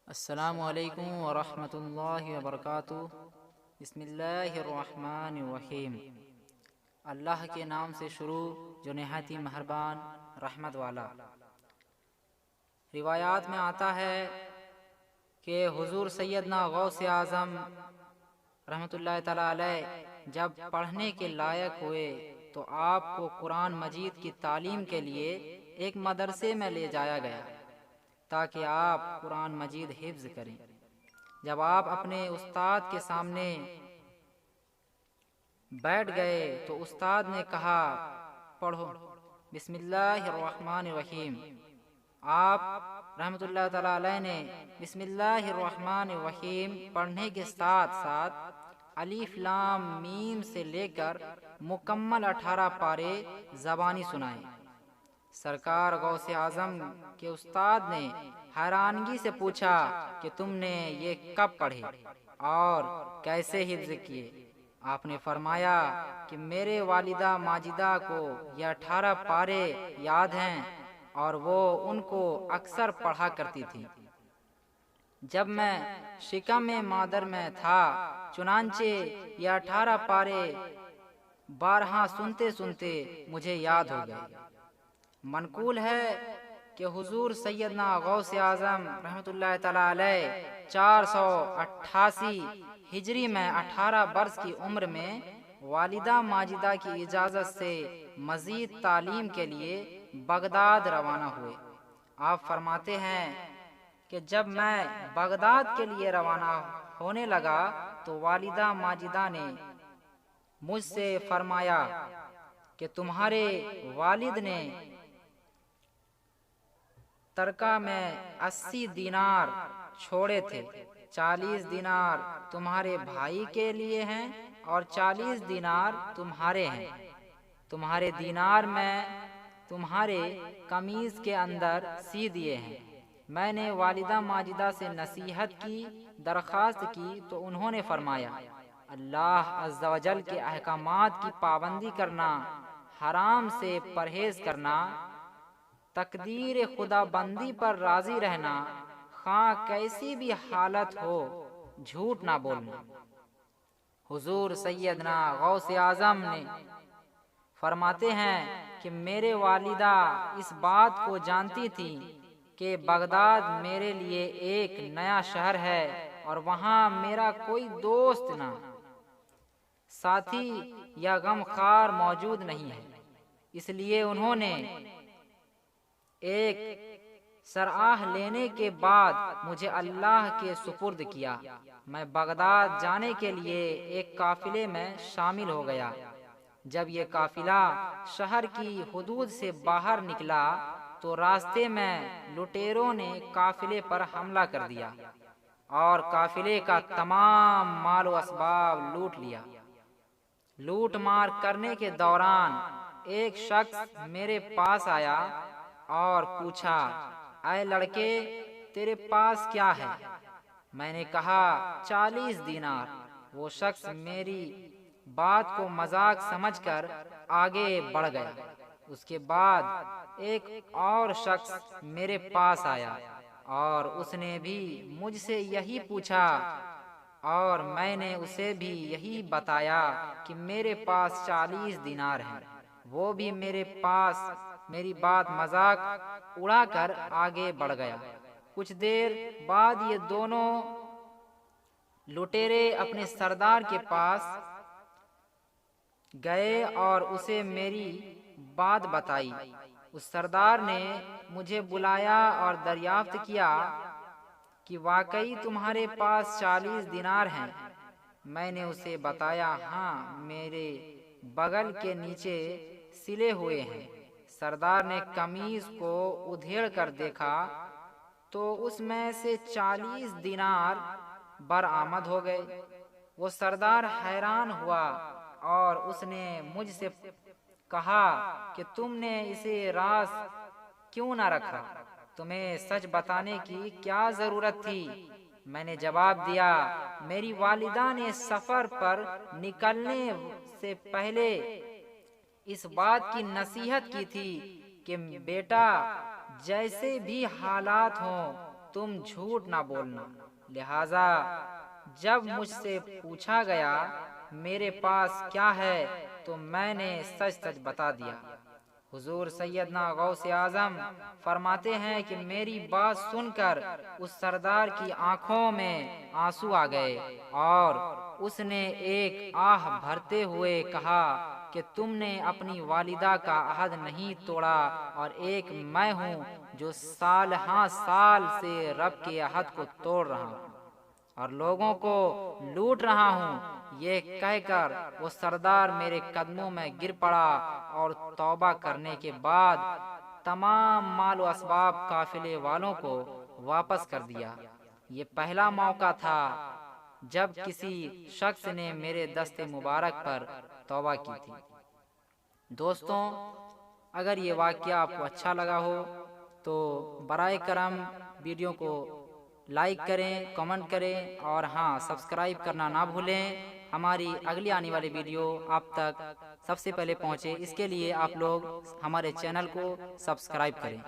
السلام علیکم ورحمۃ اللہ وبرکاتہ۔ بسم اللہ الرحمن الرحیم۔ اللہ کے نام سے شروع جو نہایت ہی مہربان رحمت والا۔ روایات میں آتا ہے کہ حضور سیدنا غوث اعظم رحمۃ اللہ تعالی علیہ جب پڑھنے کے لائق ہوئے تو آپ کو قرآن مجید کی تعلیم کے لیے ایک مدرسے میں لے جایا گیا تاکہ آپ قرآن مجید حفظ کریں۔ جب آپ اپنے استاد کے سامنے بیٹھ گئے تو استاد نے کہا پڑھو بسم اللہ الرحمن الرحیم۔ آپ رحمۃ اللہ تعالی علیہ نے بسم اللہ الرحمن الرحیم پڑھنے کے ساتھ ساتھ الف لام میم سے لے کر مکمل 18 پارے زبانی سنائے۔ سرکار غوث اعظم کے استاد نے حیرانگی سے پوچھا کہ تم نے یہ کب پڑھے اور کیسے حفظ کیے؟ آپ نے فرمایا کہ میرے والدہ ماجدہ کو یہ 18 پارے یاد ہیں اور وہ ان کو اکثر پڑھا کرتی تھی جب میں شکم مادر میں تھا، چنانچہ یہ 18 پارے بارہا سنتے سنتے مجھے یاد ہو گئے۔ منقول ہے کہ حضور سیدنا غوث اعظم رحمۃ اللہ تعالی علیہ 488 ہجری میں 18 برس کی عمر میں والدہ ماجدہ کی اجازت سے مزید تعلیم کے لیے بغداد روانہ ہوئے۔ آپ فرماتے ہیں کہ جب میں بغداد کے لیے روانہ ہونے لگا تو والدہ ماجدہ نے مجھ سے فرمایا کہ تمہارے والد نے ترکہ میں 80 دینار چھوڑے تھے، 40 دینار تمہارے بھائی کے لیے ہیں اور 40 دینار تمہارے ہیں۔ تمہارے دینار میں تمہارے قمیض کے اندر سی دیے ہیں۔ میں نے والدہ ماجدہ سے نصیحت کی، درخواست کی تو انہوں نے فرمایا اللہ عز و جل کے احکامات کی پابندی کرنا، حرام سے پرہیز کرنا، تقدیر خدا بندی پر راضی رہنا، خواہ کیسی بھی حالت ہو جھوٹ نہ بولنا۔ حضور سیدنا غوث اعظم نے فرماتے ہیں کہ میرے والدہ اس بات کو جانتی تھی کہ بغداد میرے لیے ایک نیا شہر ہے اور وہاں میرا کوئی دوست نہ ساتھی یا غمخوار موجود نہیں ہے، اس لیے انہوں نے ایک سراہ لینے کے بعد مجھے اللہ کے سپرد کیا۔ میں بغداد جانے کے لیے ایک قافلے میں شامل ہو گیا۔ جب یہ قافلہ شہر کی حدود سے باہر نکلا تو راستے میں لٹیروں نے قافلے پر حملہ کر دیا اور قافلے کا تمام مال و اسباب لوٹ لیا۔ لوٹ مار کرنے کے دوران ایک شخص میرے پاس آیا اور پوچھا اے لڑکے تیرے پاس کیا ہے؟ میں نے کہا 40 دینار۔ وہ شخص میری بات کو مذاق سمجھ کر آگے بڑھ گیا۔ اس کے بعد ایک اور شخص میرے پاس آیا اور اس نے بھی مجھ سے یہی پوچھا اور میں نے اسے بھی یہی بتایا کہ میرے پاس 40 دینار ہیں۔ وہ بھی میرے پاس میری بات مذاق اڑا کر آگے بڑھ گیا۔ کچھ دیر بعد یہ دونوں لٹیرے اپنے سردار کے پاس گئے اور اسے میری بات بتائی۔ اس سردار نے مجھے بلایا اور دریافت کیا کہ واقعی تمہارے پاس 40 دینار ہیں؟ میں نے اسے بتایا ہاں میرے بغل کے نیچے سلے ہوئے ہیں۔ سردار نے قمیض کو ادھیڑ کر دیکھا تو اس میں سے 40 دینار برآمد ہو گئے۔ وہ سردار حیران ہوا اور اس نے مجھ سے کہا کہ تم نے اسے راز کیوں نہ رکھا؟ تمہیں سچ بتانے کی کیا ضرورت تھی؟ میں نے جواب دیا میری والدہ نے سفر پر نکلنے سے پہلے اس بات کی نصیحت کی تھی کہ بیٹا جیسے بھی حالات ہوں تم جھوٹ نہ بولنا۔ لہذا جب مجھ سے پوچھا گیا میرے پاس کیا ہے تو میں نے سچ سچ بتا دیا۔ حضور سیدنا غوث اعظم فرماتے ہیں کہ میری بات سن کر اس سردار کی آنکھوں میں آنسو آ گئے اور اس نے ایک آہ بھرتے ہوئے کہا کہ تم نے اپنی والدہ کا عہد نہیں توڑا اور ایک میں ہوں جو سال ہاں سال سے رب کے عہد کو توڑ رہا ہوں اور لوگوں کو لوٹ رہا ہوں۔ یہ کہہ کر وہ سردار میرے قدموں میں گر پڑا اور توبہ کرنے کے بعد تمام مال و اسباب قافلے والوں کو واپس کر دیا۔ یہ پہلا موقع تھا جب کسی شخص نے میرے دست مبارک پر توبہ کی تھی۔ دوستوں، اگر یہ واقعہ آپ کو اچھا لگا ہو تو برائے کرم ویڈیو کو لائک کریں، کمنٹ کریں اور ہاں سبسکرائب کرنا نہ بھولیں۔ ہماری اگلی آنے والی ویڈیو آپ تک سب سے پہلے پہنچے اس کے لیے آپ لوگ ہمارے چینل کو سبسکرائب کریں۔